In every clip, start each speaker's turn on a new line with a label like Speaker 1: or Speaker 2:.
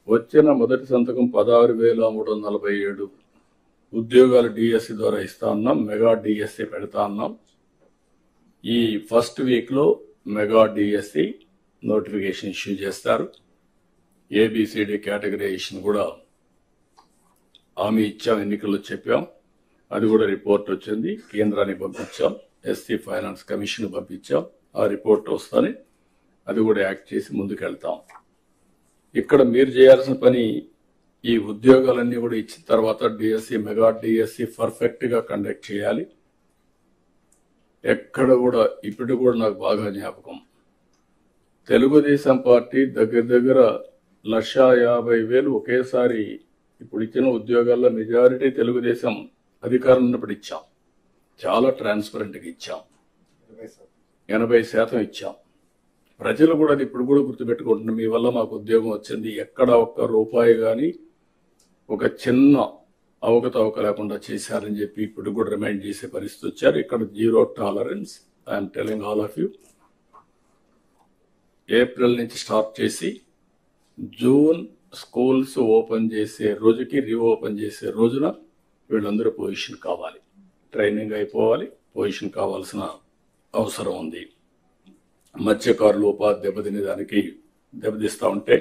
Speaker 1: వచ్చిన మొదటి సంతకం 16,347 ఉద్యోగాలు డిఎస్సి ద్వారా ఇస్తా ఉన్నాం. మెగా డిఎస్సి పెడతా ఉన్నాం. ఈ ఫస్ట్ వీక్లో మెగా డిఎస్సి నోటిఫికేషన్ ఇష్యూ చేస్తారు. ఏబిసిడి కేటగరైజేషన్ కూడా హామీ ఇచ్చాం, ఎన్నికల్లో చెప్పాం. అది కూడా రిపోర్ట్ వచ్చింది, కేంద్రానికి పంపించాం, ఎస్సీ ఫైనాన్స్ కమిషన్ పంపించాం. ఆ రిపోర్ట్ వస్తానే అది కూడా యాక్ట్ చేసి ముందుకెళ్తాం. ఇక్కడ మీరు చేయాల్సిన పని ఈ ఉద్యోగాలన్నీ కూడా ఇచ్చిన తర్వాత డిఎస్సి మెగా డిఎస్సి పర్ఫెక్ట్ గా కండక్ట్ చేయాలి. ఎక్కడ కూడా ఇప్పుడు కూడా నాకు బాగా జ్ఞాపకం, తెలుగుదేశం పార్టీ దగ్గర 1,50,000 ఒకేసారి ఇప్పుడు ఇచ్చిన ఉద్యోగాల్లో మెజారిటీ తెలుగుదేశం అధికారం ఉన్నప్పుడు ఇచ్చాం. చాలా ట్రాన్స్పరెంట్గా ఇచ్చాం, 80% ఇచ్చాం. ప్రజలు కూడా అది ఇప్పుడు కూడా గుర్తుపెట్టుకుంటున్నారు. మీ వల్ల మాకు ఉద్యోగం వచ్చింది, ఎక్కడ ఒక్క రూపాయి కానీ ఒక చిన్న అవకతవక లేకుండా చేశారని చెప్పి ఇప్పుడు కూడా రిమైండ్ చేసే పరిస్థితి వచ్చారు. ఇక్కడ zero tolerance. I'm telling all of you. April నుంచి స్టార్ట్ చేసి జూన్ స్కూల్స్ ఓపెన్ చేసే రోజుకి రీఓపెన్ చేసే రోజున వీళ్ళందరూ పొజిషన్ కావాలి, ట్రైనింగ్ అయిపోవాలి, పొజిషన్ కావాల్సిన అవసరం ఉంది. మత్స్యకారులు ఉపాధి దెబ్బతినే దానికి దెబ్బతీస్తా ఉంటే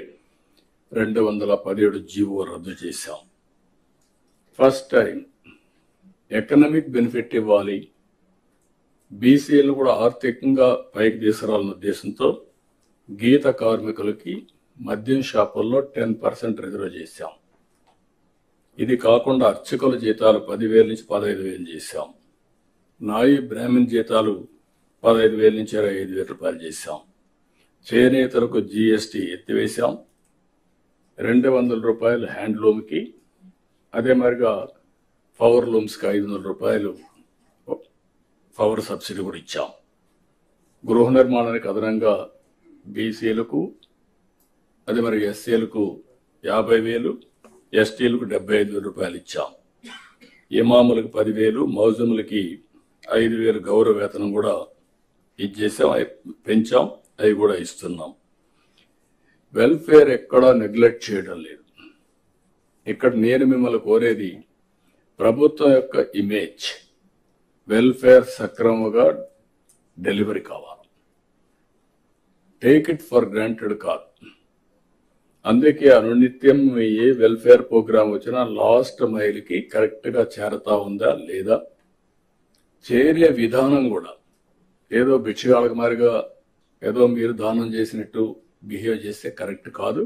Speaker 1: 217 జీవో రద్దు చేశాం. ఫస్ట్ టైం ఎకనామిక్ బెనిఫిట్ ఇవ్వాలి, బీసీలు కూడా ఆర్థికంగా పైకి తీసుకురావాలన్న ఉద్దేశంతో గీత కార్మికులకి మద్యం షాపుల్లో 10% రిజర్వ్ చేశాం. ఇది కాకుండా అర్చకుల జీతాలు 10,000 నుంచి 15,000 చేశాం. నాయి బ్రాహ్మణ్ జీతాలు 15,000 నుంచి 25,000 రూపాయలు చేశాం. చేనేతలకు జీఎస్టీ ఎత్తివేశాం. 200 రూపాయలు హ్యాండ్లూమ్కి, అదే మరిగా పవర్ లూమ్స్కి 500 రూపాయలు పవర్ సబ్సిడీ కూడా ఇచ్చాం. గృహ నిర్మాణానికి అదనంగా బీసీలకు, అదే మరి ఎస్సీలకు 50,000, ఎస్టీలకు 75,000 రూపాయలు ఇచ్చాం. ఇమాములకు 10,000, మౌజములకి 5,000 గౌరవ వేతనం కూడా ఇచ్చేసాం, పెంచాం, అవి కూడా ఇస్తున్నాం. వెల్ఫేర్ ఎక్కడా నెగ్లెక్ట్ చేయడం లేదు. ఇక్కడ నేను మిమ్మల్ని కోరేది ప్రభుత్వం యొక్క ఇమేజ్, వెల్ఫేర్ సక్రమంగా డెలివరీ కావాలి. టేక్ ఇట్ ఫర్ గ్రాంటెడ్ కాదు. అందుకే అనునిత్యం ఏ వెల్ఫేర్ ప్రోగ్రామ్ వచ్చినా లాస్ట్ మైల్కి కరెక్ట్గా చేరతా ఉందా లేదా, చేరే విధానం కూడా ఏదో భిక్షగాళ్ళకి మారిగా ఏదో మీరు దానం చేసినట్టు బిహేవ్ చేస్తే కరెక్ట్ కాదు.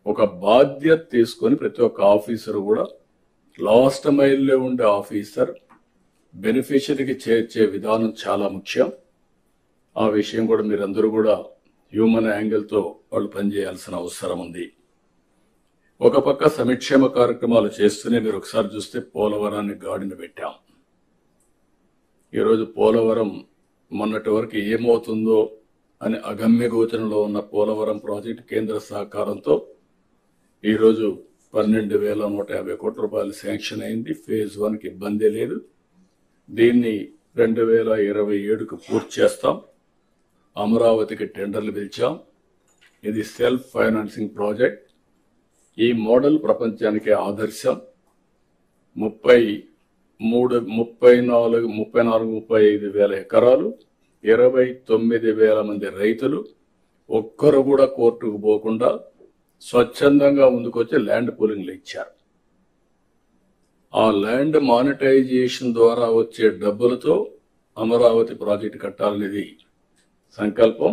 Speaker 1: ఒక బాధ్యత తీసుకొని ప్రతి ఒక్క ఆఫీసర్ కూడా లాస్ట్ మైల్లో ఉండే ఆఫీసర్ బెనిఫిషరీకి చేర్చే విధానం చాలా ముఖ్యం. ఆ విషయం కూడా మీరందరూ కూడా హ్యూమన్ యాంగిల్తో వాళ్ళు పనిచేయాల్సిన అవసరం ఉంది. ఒక పక్క సంక్షేమ కార్యక్రమాలు చేస్తూనే మీరు ఒకసారి చూస్తే పోలవరాన్ని గాడిన పెట్టాం. ఈరోజు పోలవరం మొన్నటి వరకు ఏమవుతుందో అని అగమ్య గోచరంలో ఉన్న పోలవరం ప్రాజెక్టు కేంద్ర సహకారంతో ఈరోజు 12,150 కోట్ల రూపాయలు శాంక్షన్ అయింది. ఫేజ్ 1కి ఇబ్బంది లేదు. దీన్ని 2027కు పూర్తి చేస్తాం. అమరావతికి టెండర్లు పిలిచాం. ఇది సెల్ఫ్ ఫైనాన్సింగ్ ప్రాజెక్ట్. ఈ మోడల్ ప్రపంచానికి ఆదర్శం. 34-35 వేల ఎకరాలు, 29,000 మంది రైతులు, ఒక్కరు కూడా కోర్టుకు పోకుండా స్వచ్ఛందంగా ముందుకొచ్చి ల్యాండ్ పూలింగ్లు ఇచ్చారు. ఆ ల్యాండ్ మానిటైజేషన్ ద్వారా వచ్చే డబ్బులతో అమరావతి ప్రాజెక్టు కట్టాలనేది సంకల్పం.